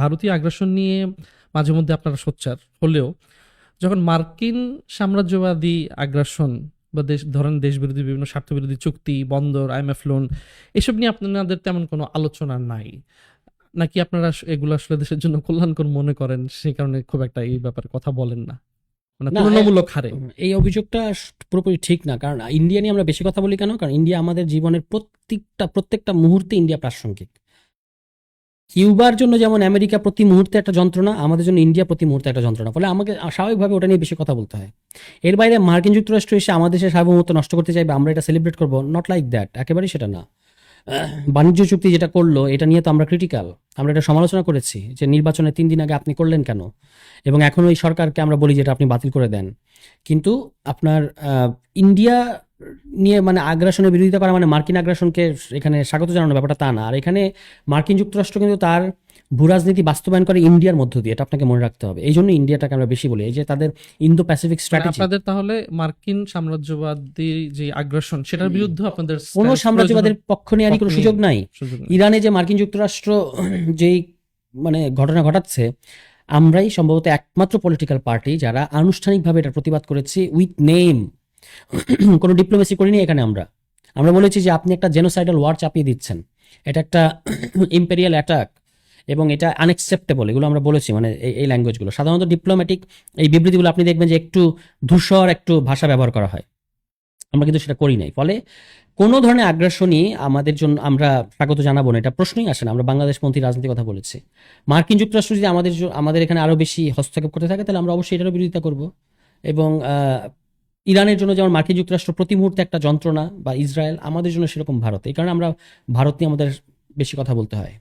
ভারতীয় আগ্রাসন নিয়ে মাঝে মধ্যে আপনারা সোচ্চার হলেও যখন মার্কিন সাম্রাজ্যবাদী আগ্রাসন বা ধরেন দেশবিরোধী বিভিন্ন স্বার্থবিরোধী চুক্তি, বন্দর, আইএমএফ লোন, এসব নিয়ে আপনাদের তেমন কোনো আলোচনা নাই, নাকি আপনারা এগুলো আসলে দেশের জন্য কল্যাণকর মনে করেন সেই কারণে খুব একটা এই ব্যাপারে কথা বলেন না, মানে না, তুলনামূলক হারে? এই অভিযোগটা পুরোপুরি ঠিক না। কারণ ইন্ডিয়া নিয়ে আমরা বেশি কথা বলি কেন? কারণ ইন্ডিয়া আমাদের জীবনের প্রত্যেকটা মুহূর্তে ইন্ডিয়া প্রাসঙ্গিক। কিউবার জন্য যেমন আমেরিকা প্রতি মুহূর্তে একটা যন্ত্রণা, আমাদের জন্য ইন্ডিয়া প্রতি মুহূর্তে একটা যন্ত্রণা। ফলে আমাকে স্বাভাবিকভাবে ওটা নিয়ে বেশি কথা বলতে হয়। এর বাইরে মার্কিন যুক্তরাষ্ট্র এসে আমাদের দেশের সার্বভৌমত্ব নষ্ট করতে চাইবে, আমরা এটা সেলিব্রেট করবো, নট লাইক দ্যাট, একেবারেই সেটা না। বাণিজ্য চুক্তি যেটা করলো এটা নিয়ে তো আমরা ক্রিটিক্যাল, আমরা এটা সমালোচনা করেছি যে নির্বাচনের 3 দিন আগে আপনি করলেন কেন, এবং এখন ওই সরকারকে আমরা বলি যেটা আপনি বাতিল করে দেন। কিন্তু আপনার ইন্ডিয়া নিয়ে মানে আগ্রাসনের বিরোধিতা করা মানে মার্কিন আগ্রাসনকে এখানে স্বাগত জানানোর ব্যাপারটা তা না। আর এখানে মার্কিন যুক্তরাষ্ট্র কিন্তু তার ভূরাজনীতি বাস্তবায়ন করে ইন্ডিয়ার মধ্য দিয়ে, এটা আপনাকে মনে রাখতে হবে। এই জন্য ইন্ডিয়াটাকে আমরা বেশি বলি, এই যে তাদের ইন্দো প্যাসিফিক স্ট্র্যাটেজি। আপনাদের তাহলে মার্কিন সাম্রাজ্যবাদী যে আগ্রাসন সেটার বিরুদ্ধে আপনাদের কোনো সাম্রাজ্যবাদের পক্ষ নেওয়ারই কোনো সুযোগ নাই। সুযোগ নেই। ইরানে যে মার্কিন যুক্তরাষ্ট্র যেই মানে ঘটনা ঘটাচ্ছে, আমরাই সম্ভবত একমাত্র পলিটিক্যাল পার্টি যারা আনুষ্ঠানিকভাবে এটা প্রতিবাদ করেছি উইথ নেম। কোনো ডিপ্লোমেসি করিনি এখানে। আমরা বলেছি যে আপনি একটা জেনোসাইডাল ওয়ার চাপিয়ে দিচ্ছেন, এটা একটা ইম্পেরিয়াল অ্যাটাক এবং এটা আনএক্সেপ্টেবল, এগুলো আমরা বলেছি। মানে এই ল্যাঙ্গুয়েজগুলো সাধারণত ডিপ্লোম্যাটিক এই বিবৃতিগুলো আপনি দেখবেন যে একটু ধূসর একটু ভাষা ব্যবহার করা হয়, আমরা কিন্তু সেটা করি নাই। ফলে কোনো ধরনের আগ্রাসনই আমাদের জন্য আমরা স্বাগত জানাবো না, এটা প্রশ্নই আসে না। আমরা বাংলাদেশপন্থী রাজনীতির কথা বলেছি। মার্কিন যুক্তরাষ্ট্র যদি আমাদের এখানে আরও বেশি হস্তক্ষেপ করতে থাকে তাহলে আমরা অবশ্যই এটারও বিরোধিতা করব। এবং ইরানের জন্য যেমন মার্কিন যুক্তরাষ্ট্র প্রতি মুহূর্তে একটা যন্ত্রণা, বা ইসরায়েল, আমাদের জন্য সেরকম ভারত। এই কারণে আমরা ভারত নিয়ে আমাদের বেশি কথা বলতে হয়।